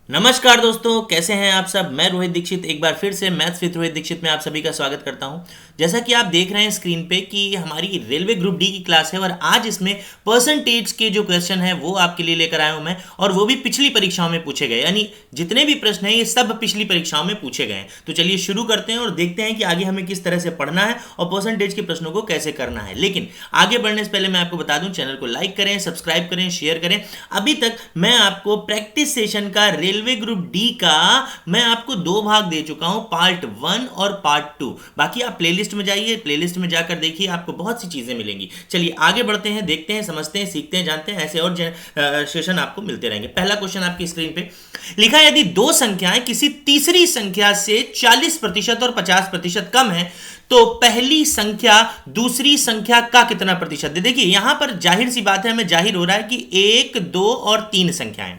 नमस्कार दोस्तों, कैसे हैं आप सब। मैं रोहित दीक्षित एक बार फिर से मैथ्स विद रोहित दीक्षित में आप सभी का स्वागत करता हूं। जैसा कि आप देख रहे हैं स्क्रीन पे कि हमारी रेलवे ग्रुप डी की क्लास है और आज इसमें परसेंटेज के जो क्वेश्चन है वो आपके लिए लेकर आया हूं मैं, और वो भी पिछली परीक्षाओं में पूछे गए, यानी जितने भी प्रश्न हैं ये सब पिछली परीक्षाओं में पूछे गए हैं। तो चलिए शुरू करते हैं और देखते हैं कि आगे हमें किस तरह से पढ़ना है और परसेंटेज के प्रश्नों को कैसे करना है। लेकिन आगे बढ़ने से पहले मैं आपको बता दूं, चैनल को लाइक करें, सब्सक्राइब करें, शेयर करें। अभी तक मैं आपको प्रैक्टिस सेशन का रेलवे ग्रुप डी का मैं आपको दो भाग दे चुका हूं, पार्ट 1 और पार्ट 2। बाकी आप प्लेलिस्ट में जाइए, प्लेलिस्ट में जाकर देखिए, आपको बहुत सी चीजें मिलेंगी। चलिए आगे बढ़ते हैं, देखते हैं, समझते हैं, सीखते हैं, जानते हैं। ऐसे और सेशन आपको मिलते रहेंगे। पहला क्वेश्चन आपकी स्क्रीन पे लिखा है, यदि दो संख्याएं किसी तीसरी संख्या से 40% और 50% कम है तो पहली संख्या दूसरी संख्या का कितना प्रतिशत दे। देखिए यहां पर जाहिर सी बात है, हमें जाहिर हो रहा है कि 1, 2 और 3 संख्याएं।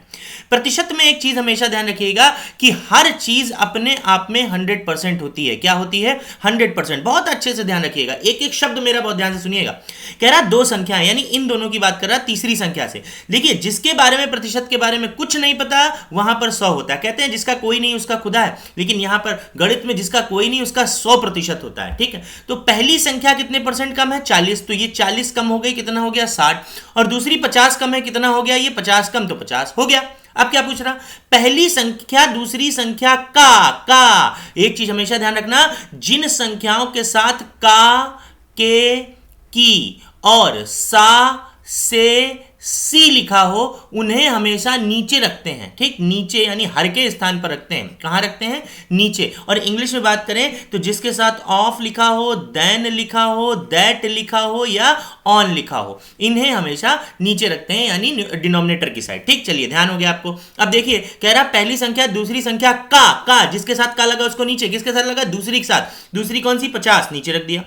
प्रतिशत में एक चीज हमेशा ध्यान रखिएगा कि हर चीज अपने आप में 100% होती है। क्या होती है? 100%। बहुत अच्छे से ध्यान रखिएगा, एक एक शब्द मेरा बहुत ध्यान से सुनिएगा। कह रहा दो संख्याएं, यानी इन दोनों की बात कर रहा तीसरी संख्या से। देखिए जिसके बारे में प्रतिशत के बारे में कुछ नहीं पता वहां पर 100 होता है। कहते हैं जिसका कोई नहीं उसका खुदा है, लेकिन यहां पर गणित में जिसका कोई नहीं उसका 100% होता है। ठीक है, तो पहली संख्या कितने परसेंट कम है? 40। तो ये 40 कम हो गई, कितना हो गया? 60। और दूसरी 50 कम है, कितना हो गया? ये 50 कम, तो 50 हो गया। अब क्या पूछ रहा? पहली संख्या दूसरी संख्या का एक चीज हमेशा ध्यान रखना, जिन संख्याओं के साथ का, के, की और सा, से, सी लिखा हो उन्हें हमेशा नीचे रखते हैं। ठीक, नीचे यानी हर के स्थान पर रखते हैं। कहां रखते हैं? नीचे। और इंग्लिश में बात करें तो जिसके साथ ऑफ लिखा हो, देन लिखा हो, दैट लिखा हो या ऑन लिखा हो, इन्हें हमेशा नीचे रखते हैं, यानी डिनोमिनेटर की साइड। ठीक, चलिए ध्यान हो गया आपको। अब देखिए कह रहा पहली संख्या दूसरी संख्या का जिसके साथ का लगा उसको नीचे, किसके साथ लगा? दूसरी के साथ। दूसरी कौन सी? 50, नीचे रख दिया,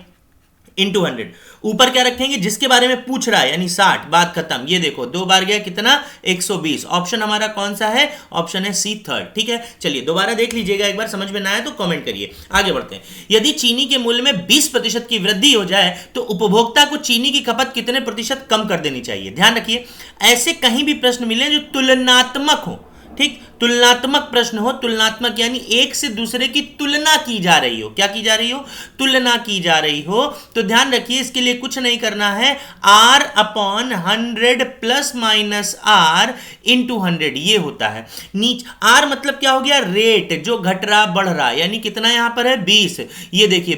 इंटू 100। ऊपर क्या रखेंगे? जिसके बारे में पूछ रहा है, यानी 60। बात खत्म। ये देखो 2 बार गया, कितना? 120। ऑप्शन हमारा कौन सा है? ऑप्शन है सी, थर्ड। ठीक है, चलिए दोबारा देख लीजिएगा एक बार, समझ में ना आए तो कमेंट करिए। आगे बढ़ते हैं। यदि चीनी के मूल्य में 20% की वृद्धि हो जाए तो उपभोक्ता को चीनी की खपत कितने प्रतिशत कम कर देनी चाहिए? ध्यान रखिए, ऐसे कहीं भी प्रश्न मिले जो तुलनात्मक हो। ठीक, तुलनात्मक प्रश्न हो, तुलनात्मक यानी एक से दूसरे की तुलना की जा रही हो। क्या की जा रही हो? तुलना की जा रही हो। तो ध्यान रखिए इसके लिए कुछ नहीं करना है, R/100 plus minus R into 100 ये होता है। नीच R मतलब क्या हो गया? रेट, जो घट रहा बढ़ रहा, यानी कितना यहां पर है? 20। ये देखिए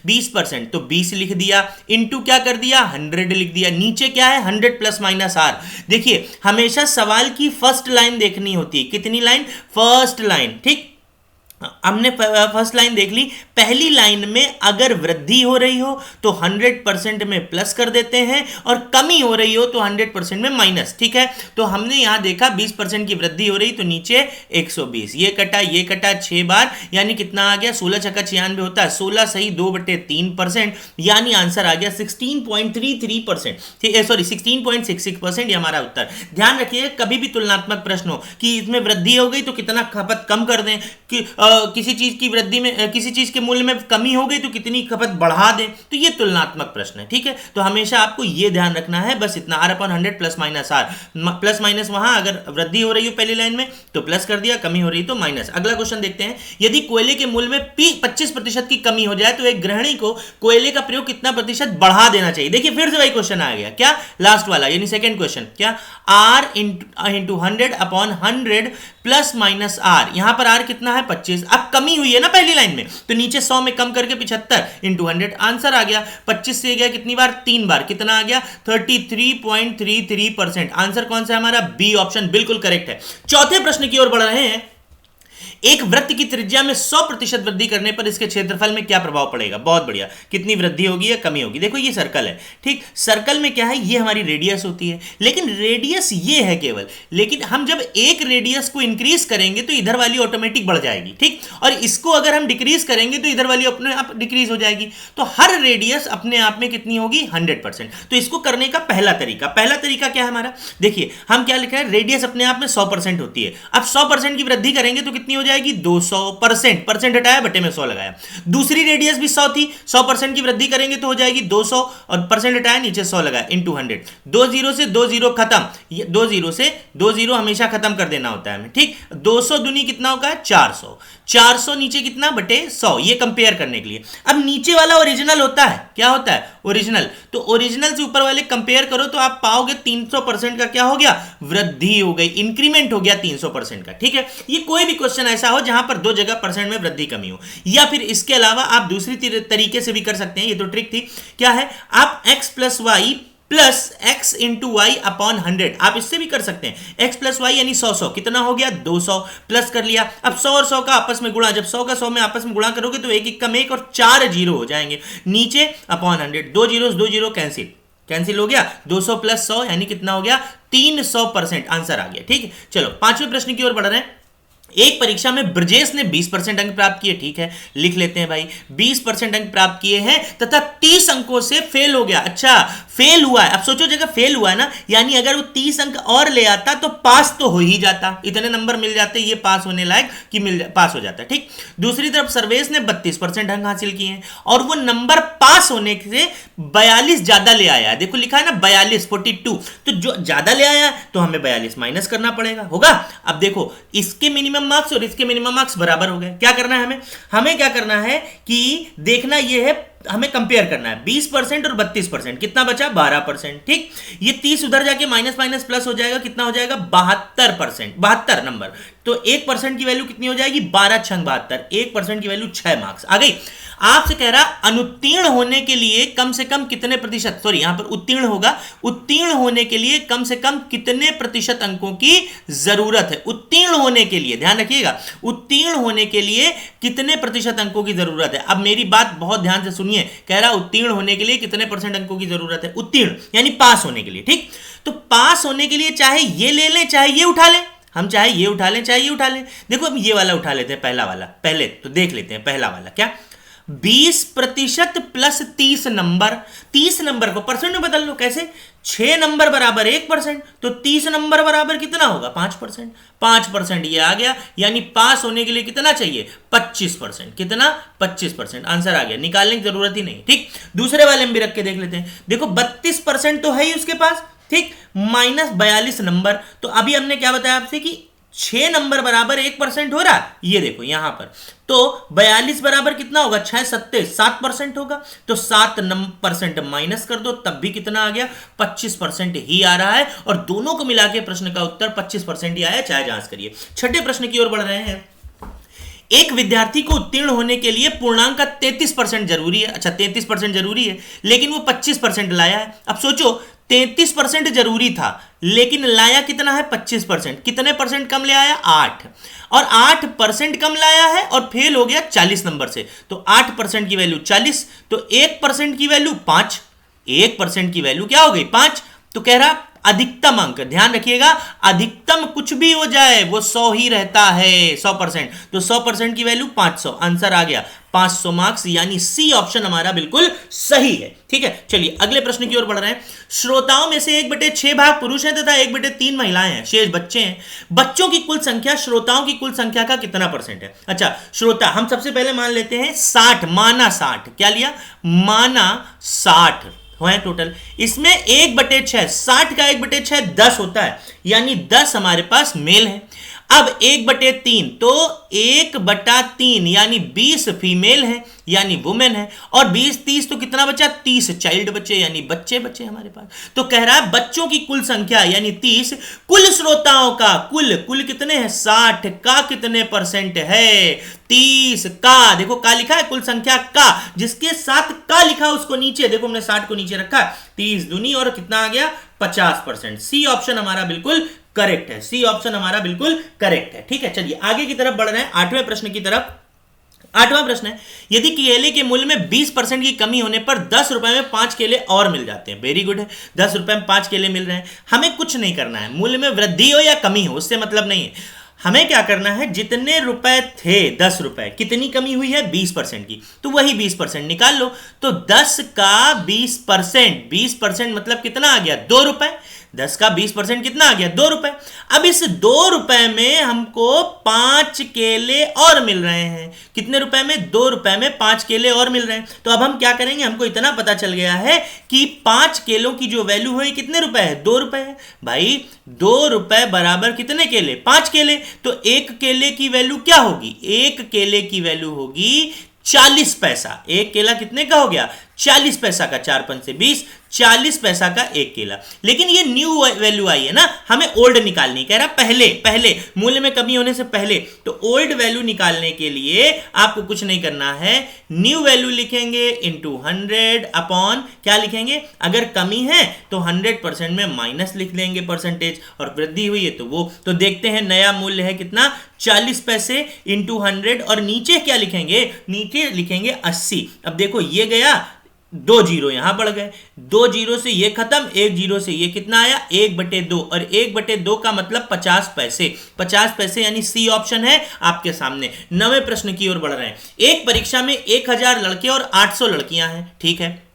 20% तो 20 लिख दिया, इंटू क्या कर दिया? 100 लिख दिया। नीचे क्या है? 100 प्लस माइनस R। देखिए हमेशा सवाल की फर्स्ट लाइन देखनी होती है। कितनी लाइन? First line. ठीक, हमने फर्स्ट लाइन देख ली। पहली लाइन में अगर वृद्धि हो रही हो तो 100% में प्लस कर देते हैं और कमी हो रही हो तो 100% में माइनस। ठीक है, तो हमने यहां देखा 20% की वृद्धि हो रही तो नीचे 120। ये कटा 6 बार, यानी कितना आ गया? 16 छक्का 96 होता है। 16 सही 2/3%, यानी आंसर आ गया 16.33%। सॉरी 16.66%, ये हमारा उत्तर। ध्यान रखिए कभी भी तुलनात्मक प्रश्न हो कि इसमें वृद्धि हो गई तो कितना खपत कम कर दें, कि किसी चीज की वृद्धि में, किसी चीज के मूल्य में कमी हो गई तो कितनी खपत बढ़ा दें, तो ये तुलनात्मक प्रश्न है। ठीक है, तो हमेशा आपको ये ध्यान रखना है, बस इतना। R/100 plus minus R, plus minus वहां अगर वृद्धि हो रही हो पहली लाइन में तो प्लस कर दिया, कमी हो रही तो माइनस। अगला क्वेश्चन देखते हैं। यदि कोयले के मूल्य में 25% की कमी हो जाए तो एक गृहिणी को कोयले का प्रयोग कितना प्रतिशत बढ़ा देना चाहिए? देखिए फिर से वही क्वेश्चन आ गया, क्या? लास्ट वाला, यानी सेकंड क्वेश्चन। क्या? R into 100/100 plus minus R। यहां पर R कितना है? 25। अब कमी हुई है ना पहली लाइन में, तो नीचे 100 में कम करके 75 इंटू 100, आंसर आ गया। 25 से गया कितनी बार? 3 बार, कितना आ गया? 33.33%। आंसर कौन सा है हमारा? बी ऑप्शन बिल्कुल करेक्ट है। चौथे प्रश्न की ओर बढ़ रहे हैं। एक वृत्त की त्रिज्या में 100% वृद्धि करने पर इसके क्षेत्रफल में क्या प्रभाव पड़ेगा? बहुत बढ़िया, कितनी वृद्धि होगी या कमी होगी? देखो ये सर्कल है। ठीक, सर्कल में क्या है? ये हमारी रेडियस होती है, लेकिन रेडियस ये है केवल, लेकिन हम जब एक रेडियस को इंक्रीज करेंगे तो इधर वाली ऑटोमेटिक बढ़ जाएगी। ठीक, और इसको अगर हम डिक्रीज करेंगे तो इधर वाली अपने आप डिक्रीज हो जाएगी। तो हर रेडियस अपने आप में कितनी होगी? 100%। तो इसको करने का पहला तरीका क्या है हमारा? देखिए हम क्या लिख रहे हैं? रेडियस अपने आप में 100% होती है। अब 100% की वृद्धि करेंगे तो कितनी हो जाएगी 200%, परसेंट हटाया बटे में 100 लगाया। दूसरी रेडियस भी 100 थी, 100% की वृद्धि करेंगे तो हो जाएगी 200 और परसेंट हटाया नीचे 100 लगाया इनटू 100। 2 जीरो से 2 जीरो खत्म, 2 जीरो से 2 जीरो हमेशा खत्म कर देना होता है हमें, ठीक। 200 दूनी कितना होगा 400, 400 नीचे कितना बटे 100, ये कंपेयर करने के लिए। अब नीचे वाला ओरिजिनल होता है, क्या होता है ओरिजिनल, तो ओरिजिनल से ऊपर वाले कंपेयर करो तो आप पाओगे 300% का क्या हो गया वृद्धि हो गई, इंक्रीमेंट हो गया 300% का, ठीक है। ये कोई भी क्वेश्चन ऐसा हो जहां पर दो जगह परसेंट में वृद्धि कमी हो, या फिर इसके अलावा आप दूसरी तरीके से भी कर सकते हैं, ये तो ट्रिक थी, क्या है आप x plus y plus x into y upon 100, आप इससे भी कर सकते हैं। x प्लस वाई यानी 100 कितना हो गया 200, प्लस कर लिया। अब 100 और 100 का आपस में गुणा, जब 100 का 100 में आपस में गुणा करोगे तो एक एक कम एक और 4 जीरो हो जाएंगे नीचे अपॉन 100, 2 जीरो कैंसिल हो गया, 200 प्लस 100 यानी कितना हो गया 300%, आंसर आ गया, ठीक है। चलो पांचवें प्रश्न की ओर बढ़ रहे हैं। एक परीक्षा में ब्रजेश ने 20% अंक प्राप्त किए, ठीक है, लिख लेते हैं भाई 20% अंक प्राप्त किए हैं तथा 30 अंकों से फेल हो गया। अच्छा फेल हुआ है, अब सोचो जगह फेल हुआ है ना, यानी अगर वो 30 अंक और ले आता तो पास तो हो ही जाता, इतने नंबर मिल जाते, ये पास होने लायक कि पास हो जाता, ठीक। दूसरी तरफ सर्वेश ने 32% अंक हासिल किए हैं और वो नंबर पास होने से 42 ज्यादा ले आया, देखो लिखा है ना 42 42, तो जो ज्यादा ले आया तो हमें 42 माइनस करना पड़ेगा, होगा। अब देखो इसके मिनिमम मार्क्स और इसके मिनिमम मार्क्स बराबर हो गए, क्या करना है हमें क्या करना है कि देखना ये है, हमें कंपेयर करना है 20% और 32%, कितना बचा 12%, ठीक। ये 30 उधर जाके माइनस माइनस प्लस हो जाएगा, कितना हो जाएगा 72%, 72 नंबर, तो 1% की वैल्यू कितनी हो जाएगी 12 छंग 72, 1% की वैल्यू 6 मार्क्स आ गई। आपसे कह रहा अनुत्तीर्ण होने के लिए कम से कम कितने प्रतिशत, सॉरी यहां पर उत्तीर्ण होगा, उत्तीर्ण होने के लिए कम से कम कितने प्रतिशत अंकों की जरूरत है, उत्तीर्ण होने के लिए ध्यान रखिएगा, उत्तीर्ण होने के लिए कितने प्रतिशत अंकों की जरूरत है। अब मेरी बात बहुत ध्यान से सुनिए, कह रहा उत्तीर्ण होने के लिए कितने परसेंट अंकों की जरूरत है, उत्तीर्ण यानी पास होने के लिए, ठीक। तो पास होने के लिए चाहे ये ले लें चाहे ये उठा लें, हम चाहे ये उठा लें चाहे ये उठा लें। देखो अब ये वाला उठा लेते हैं, पहला वाला, पहले तो देख लेते हैं पहला वाला, क्या 20% प्लस 30 नंबर, 30 नंबर को परसेंट में बदल लो, कैसे 6 नंबर बराबर 1%, तो 30 नंबर बराबर कितना होगा 5%, 5% ये आ गया, यानी पास होने के लिए कितना चाहिए 25%, कितना 25%, आंसर आ गया, निकालने की जरूरत ही नहीं, ठीक। दूसरे वाले में भी रख के देख लेते हैं, देखो 32% तो है ही उसके पास, ठीक, माइनस 42 नंबर, तो अभी हमने क्या बताया आपसे कि 6 नंबर बराबर 1% हो रहा है, ये देखो यहां पर, तो 42 बराबर कितना होगा 6 सत्ते 7% होगा, तो 7% माइनस कर दो तब भी कितना आ गया 25% ही आ रहा है, और दोनों को मिला के प्रश्न का उत्तर 25% ही आया, चाहे जांच करिए। छठे प्रश्न की ओर बढ़ रहे हैं। एक विद्यार्थी को उत्तीर्ण होने के लिए पूर्णांक का 33% जरूरी है, अच्छा 33% जरूरी है, लेकिन वो 25% लाया है। अब सोचो 33% जरूरी था लेकिन लाया कितना है 25%, कितने परसेंट कम ले आया 8, और 8% कम लाया है और फेल हो गया 40 नंबर से, तो 8% की वैल्यू 40, तो 1% की वैल्यू 5, 1% की वैल्यू क्या हो गई 5, तो कह रहा अधिकतम अंक, ध्यान रखिएगा अधिकतम कुछ भी हो जाए वो 100 ही रहता है, 100%, तो 100% की वैल्यू 500, आंसर आ गया 500 मार्क्स, यानी सी ऑप्शन हमारा बिल्कुल सही है, ठीक है। चलिए अगले प्रश्न की ओर बढ़ रहे हैं। श्रोताओं में से 1/6 भाग पुरुष हैं तथा 1/3 महिलाएं हैं, शेष बच्चे हैं। बच्चों की कुल संख्या श्रोताओं की कुल संख्या का कितना परसेंट है। अच्छा श्रोता हम सबसे पहले मान लेते हैं 60, माना 60, क्या लिया माना 60 है टोटल, इसमें 1/6, 60 का 1/6 10 होता है, यानी 10 हमारे पास मेल है। अब 1/3 तो 1/3 यानी 20 फीमेल है यानी वुमेन है, और 20 30 तो कितना बचा 30 चाइल्ड बचे यानी बच्चे बचे हमारे पास। तो कह रहा है बच्चों की कुल संख्या यानी 30, कुल श्रोताओं का कुल कितने हैं 60 का कितने परसेंट है 30 का, देखो का लिखा है कुल संख्या का, जिसके साथ का लिखा उसको नीचे देखो हमने 60 को नीचे रखा, 30 दूनी और कितना आ गया 50%। सी ऑप्शन हमारा बिल्कुल करेक्ट है, सी ऑप्शन हमारा बिल्कुल करेक्ट है, ठीक है। चलिए आगे की तरफ बढ़ रहे हैं 8वें प्रश्न की तरफ। 8वां प्रश्न है, यदि केले के मूल्य में 20% की कमी होने पर 10 रुपए में 5 केले और मिल जाते हैं, वेरी गुड है, 10 रुपए में 5 केले मिल रहे हैं, हमें कुछ नहीं करना है, मूल्य में वृद्धि हो या कमी हो उससे मतलब नहीं है, हमें क्या करना है जितने रुपए थे 10 रुपए, कितनी कमी हुई है 20% की, तो वही 20% निकाल लो, तो 10 का 20%, 20% मतलब कितना आ गया 2 रुपए, 10 का 20% कितना आ गया? 2 रुपए। अब इस 2 रुपए में हमको 5 केले और मिल रहे हैं। कितने रुपए में? 2 रुपए में 5 केले और मिल रहे हैं। तो अब हम क्या करेंगे, हमको इतना पता चल गया है कि 5 केलों की जो वैल्यू है कितने रुपए है? 2 रुपए है। भाई 2 रुपए बराबर कितने केले? 5 केले। तो एक केले की वैल्यू क्या होगी? एक केले की वैल्यू होगी 40 पैसा। एक केला कितने का हो गया? 40 पैसा का। 4 5 से 20, 40 पैसा का एक केला। लेकिन ये न्यू वैल्यू आई है ना, हमें ओल्ड निकालनी। कह रहा पहले मूल्य में कमी होने से पहले। तो ओल्ड वैल्यू निकालने के लिए आपको कुछ नहीं करना है, न्यू वैल्यू लिखेंगे इंटू 100 अपॉन क्या लिखेंगे? अगर कमी है तो 100% में माइनस लिख देंगे परसेंटेज, और वृद्धि हुई है तो वो। तो देखते हैं नया मूल्य है कितना? 40 पैसे इंटू 100, और नीचे क्या लिखेंगे? नीचे लिखेंगे 80। अब देखो ये गया, 2 जीरो यहां बढ़ गए, 2 जीरो से ये खत्म, 1 जीरो से ये कितना आया? 1/2, और 1/2 का मतलब 50 पैसे। 50 पैसे यानी सी ऑप्शन है आपके सामने। 9वें प्रश्न की ओर बढ़ रहे हैं। एक परीक्षा में 1000 लड़के और 800 लड़कियां हैं, ठीक है।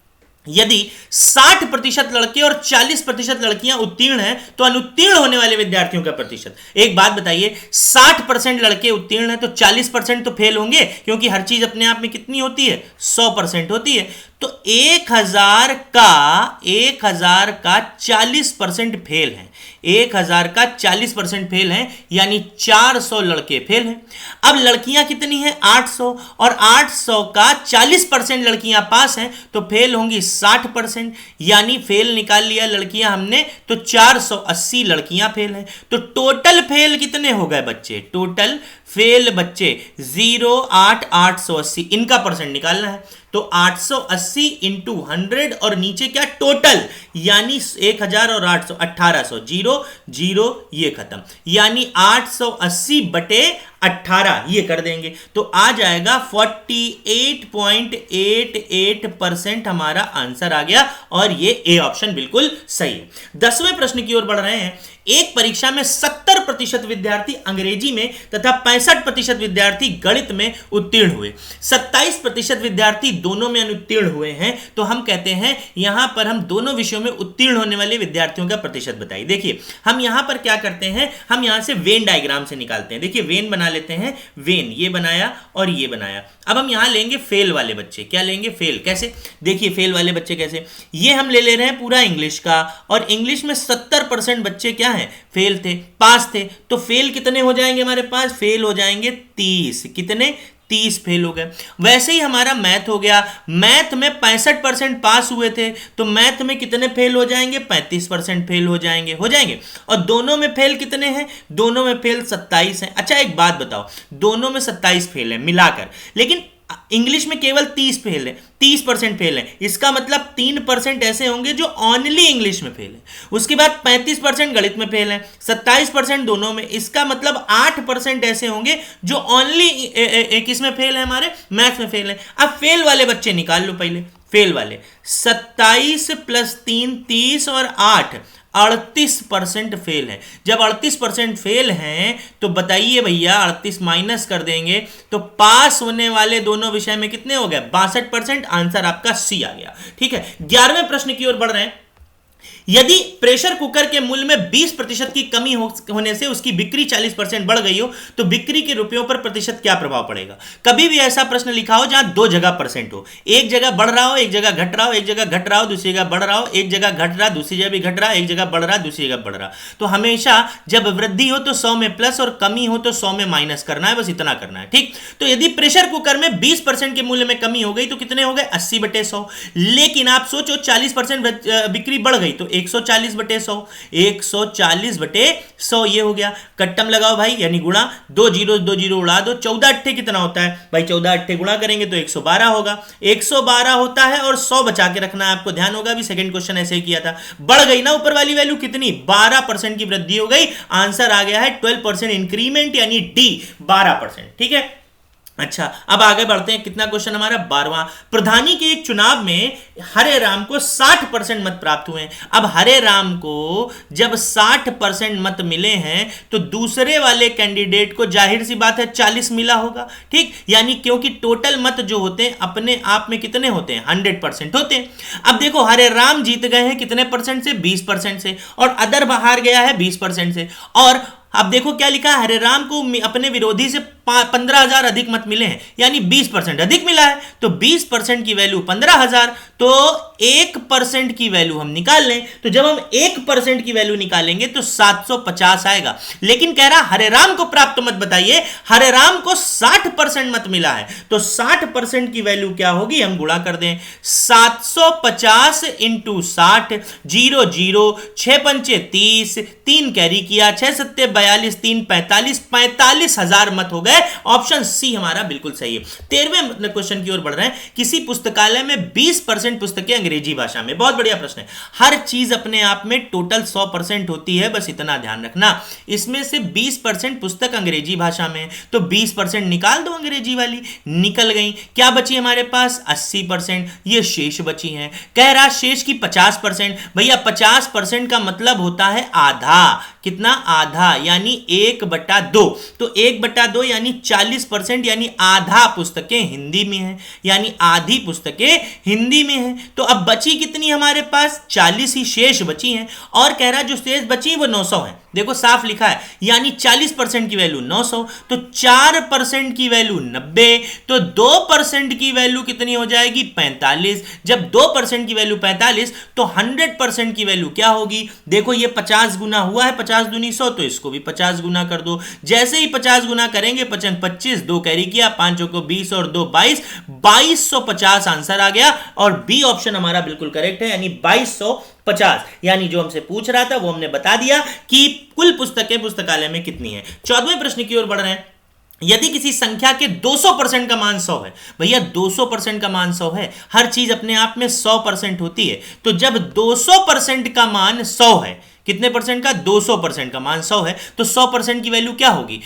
यदि 60% लड़के और 40% लड़कियां उत्तीर्ण हैं तो अनुत्तीर्ण होने वाले विद्यार्थियों का प्रतिशत। एक बात बताइए, 60% लड़के उत्तीर्ण हैं तो 40% तो फेल होंगे, क्योंकि हर चीज अपने आप में कितनी होती है? 100% होती है। तो 1000 का 40% फेल है। 1000 का 40% फेल है, यानी 400 लड़के फेल हैं। अब लड़कियां कितनी हैं? 800, और 800 का 40% लड़कियां पास हैं, तो फेल होंगी 60%, यानी फेल निकाल लिया लड़कियां हमने, तो 480 लड़कियां फेल हैं। तो टोटल फेल कितने हो गए बच्चे? टोटल फेल बच्चे 0, 8, 880, इनका परसेंट निकालना है। तो 880 इंटू 100, और नीचे क्या? टोटल, यानी 1000 और 800, 1800, 0 0 ये खत्म, यानी 880 बटे 18 ये कर देंगे तो आ जाएगा 48.88% हमारा आंसर आ गया, और ये ए ऑप्शन बिल्कुल सही है। 10वें प्रश्न की ओर बढ़ रहे हैं। एक परीक्षा में 70% विद्यार्थी अंग्रेजी में तथा 65% विद्यार्थी गणित में उत्तीर्ण हुए, 27% विद्यार्थी दोनों में अनुत्तीर्ण हुए हैं। तो हम कहते हैं यहां पर हम दोनों विषयों में उत्तीर्ण होने वाले विद्यार्थियों का प्रतिशत बताइए। देखिए हम यहां पर क्या करते हैं, हम यहां से वेन डायग्राम से निकालते हैं। देखिए वेन बना लेते हैं, वेन ये बनाया और ये बनाया। अब हम यहां लेंगे फेल वाले बच्चे। क्या लेंगे? फेल। कैसे? देखिए फेल वाले बच्चे कैसे, ये हम ले रहे हैं पूरा इंग्लिश का, और इंग्लिश में 70% बच्चे क्या हैं? फेल थे। पास थे तो फेल कितने हो जाएंगे हमारे पास? फेल हो जाएंगे 30। कितने? 30 फेल हो गए। वैसे ही हमारा मैथ हो गया, मैथ में 65% पास हुए थे, तो मैथ में कितने फेल हो जाएंगे? 35% फेल हो जाएंगे। और दोनों में फेल कितने हैं? दोनों में फेल 27 हैं। अच्छा एक बात बताओ, दोनों में 27 फेल है मिलाकर, लेकिन इंग्लिश में केवल 30 फेल है, 30% फेल है। इसका मतलब 3% ऐसे होंगे जो ओनली इंग्लिश में फेल है। उसके बाद 35% गणित में फेल है, 27% दोनों में। इसका मतलब 8% ऐसे होंगे जो ओनली किसमें फेल है? हमारे मैथ्स में फेल है। अब फेल वाले बच्चे निकाल लो पहले। फेल वाले 27 + 3 30 और 8 38% फेल है। जब 38% फेल हैं तो बताइए भैया, 38 माइनस कर देंगे तो पास होने वाले दोनों विषय में कितने हो गए? 62%। आंसर आपका सी आ गया। ठीक है, 11वें प्रश्न की ओर बढ़ रहे हैं। यदि प्रेशर कुकर के मूल्य में 20% की कमी होने से उसकी बिक्री 40% बढ़ गई हो तो बिक्री के रुपयों पर प्रतिशत क्या प्रभाव पड़ेगा? कभी भी ऐसा प्रश्न लिखा हो जहां 2 जगह परसेंट हो, एक जगह बढ़ रहा हो, एक जगह घट रहा हो, एक जगह घट रहा हो, दूसरी जगह बढ़ रहा हो, एक जगह घट रहा, दूसरी जगह भी घट रहा, एक जगह बढ़ रहा, दूसरी जगह बढ़ रहा। तो हमेशा जब वृद्धि हो तो 100 में प्लस और कमी हो तो 100 में माइनस करना है, बस इतना करना है। ठीक, तो यदि प्रेशर कुकर में 20% के मूल्य में कमी हो गई तो कितने हो गए? 80/100। लेकिन आप सोचो 40% बिक्री बढ़ गई तो 140/100, 140/100 ये हो गया। कट्टम लगाओ भाई, यानी गुणा, 2 जीरो उड़ा दो, 14 अट्ठे कितना होता है भाई? 14 अट्ठे गुणा करेंगे तो 112 होगा। 112 होता है और 100 बचा के रखना है आपको, ध्यान होगा। अभी सेकंड क्वेश्चन ऐसे ही किया था। बढ़ गई ना ऊपर वाली वैल्यू, कितनी? 12% की वृद्धि हो गई। आंसर आ गया है 12% इंक्रीमेंट, यानी डी 12%। ठीक है, अच्छा, अब आगे बढ़ते हैं। कितना क्वेश्चन हमारा 12वां। प्रधानी के एक चुनाव में हरे राम को 60% मत प्राप्त हुए। अब हरे राम को जब 60% मत मिले हैं तो दूसरे वाले कैंडिडेट को जाहिर सी बात है 40 मिला होगा, ठीक। यानी क्योंकि टोटल मत जो होते हैं अपने आप में कितने होते हैं, 100% होते हैं। अब देखो हरे राम जीत गए हैं कितने परसेंट से, 20% से, और अदर बाहर गया है 20% से। और अब देखो क्या लिखा है, हरे राम को अपने विरोधी से 15,000 अधिक मत मिले हैं, यानी 20% अधिक मिला है। तो 20% की वैल्यू 15,000, तो 1% की वैल्यू हम निकाल लें। तो जब हम 1% की वैल्यू निकालेंगे तो 750 आएगा। लेकिन कह रहा हरे राम को प्राप्त मत बताइए, हरे राम को 60% मत मिला है। तो 60% की वैल्यू क्या होगी, हम गुणा कर दें। 750 इंटू 60, 0 0, 6 पंचे 30, 3 कैरी किया, 6 सत्ते 42, 3 45, 45,000 मत हो गए। ऑप्शन सी हमारा बिल्कुल सही है। 13वें क्वेश्चन की ओर बढ़ रहे हैं। किसी पुस्तकालय में 20% पुस्तकें अंग्रेजी भाषा में। बहुत बढ़िया प्रश्न है। हर चीज अपने आप में टोटल 100% होती है, बस इतना ध्यान रखना। इसमें से 20% पुस्तक अंग्रेजी भाषा में, तो 20% निकाल दो अंग्रेजी वाली, निकल गई। क्या बची हमारे पास, 80%। ये शेष बची हैं। कह रहा शेष की 50%। भैया 50% का मतलब होता है आधा। कितना, आधा, यानी 1/2। तो 1/2 यानी 40%, यानी आधा पुस्तकें हिंदी में है, यानी आधी पुस्तकें हिंदी में है। तो अब बची कितनी हमारे पास, 40 ही शेष बची हैं। और कह रहा जो शेष बची वो 900 है। देखो साफ लिखा है, यानी 40% की वैल्यू 900, तो 4% की वैल्यू 90, तो 2% की वैल्यू कितनी हो जाएगी, 45। जब 2% की वैल्यू 45, तो 100% की वैल्यू क्या होगी। देखो ये 50 गुना हुआ है, 50 दूनी 100, तो इसको भी 50 गुना कर दो। जैसे ही 50 गुना करेंगे, 55 25, 2 कैरी किया, 5 को 20 और 2 22, 2250 आंसर आ गया। और बी ऑप्शन हमारा बिल्कुल करेक्ट है, यानी 2250। यानी जो हमसे पूछ रहा था वो हमने बता दिया कि कुल पुस्तकें पुस्तकालय में कितनी है। 14वें प्रश्न की ओर बढ़ रहे हैं। यदि किसी संख्या के 200% का मान 100 है, भैया 200% का मान 100 है, हर चीज अपने आप में 100% होती है। तो जब 200% का मान 100 है, कितने परसेंट का, 200% का मान 100 है, तो 100% की वैल्यू क्या होगी।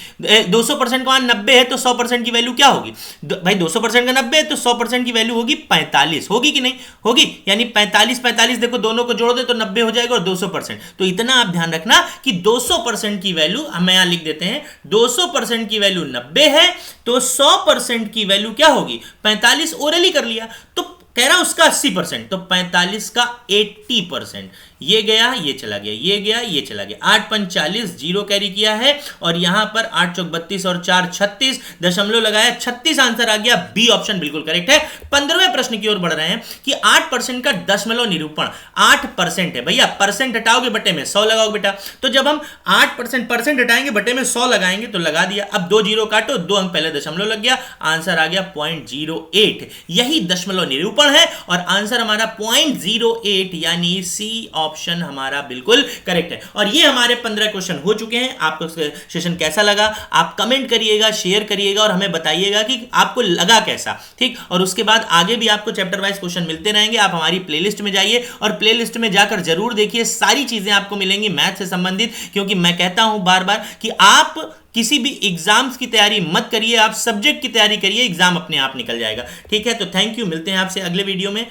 200% का मान 90 है, तो 100% की वैल्यू क्या होगी। भाई 200% का 90 है, तो 100% की वैल्यू होगी 45। होगी कि नहीं होगी, यानी 45 45 देखो दोनों को जोड़ दे तो 90 हो जाएगा, और 200%। तो इतना आप ध्यान रखना कि 200% की वैल्यू हम यहां लिख देते हैं। 200% की वैल्यू 90 है, तो 100% की वैल्यू क्या होगी, 45। ओरली कर लिया। तो कह रहा उसका 80%, तो 45 का 80%। ये गया, ये चला गया, ये गया, ये चला गया। 8 5 40, 0 कैरी किया है, और यहां पर 8 चौक 32 और 4 36, दशमलव लगाया, 36 आंसर आ गया। बी ऑप्शन बिल्कुल करेक्ट है। 15वें प्रश्न की ओर बढ़ रहे हैं कि 8% का दशमलव निरूपण। 8% है भैया, परसेंट हटाओगे बटे में 100 लगाओगे बेटा। तो जब हम 8% हटाएंगे बटे में 100 लगाएंगे, तो लगा दिया। अब 2 0 काटो, 2 अंक पहले दशमलव लग गया, आंसर आ गया 0.08। यही दशमलव निरूपण है, और आंसर हमारा 0.08, यानी सी ऑप्शन हमारा बिल्कुल करेक्ट है। और ये हमारे 15 क्वेश्चन हो चुके हैं। आपको सेशन कैसा लगा, आप कमेंट करिएगा, शेयर करिएगा, और हमें बताइएगा कि आपको लगा कैसा, ठीक। और उसके बाद आगे भी आपको चैप्टर वाइज क्वेश्चन मिलते रहेंगे। आप हमारी प्लेलिस्ट में जाइए, और प्लेलिस्ट में जाकर जरूर देखिए, सारी चीजें आपको मिलेंगी मैथ से संबंधित। क्योंकि मैं कहता हूं बार बार कि आप किसी भी एग्जाम्स की तैयारी मत करिए, आप सब्जेक्ट की तैयारी करिए, एग्जाम अपने आप निकल जाएगा, ठीक है। तो थैंक यू, मिलते हैं आपसे अगले वीडियो में।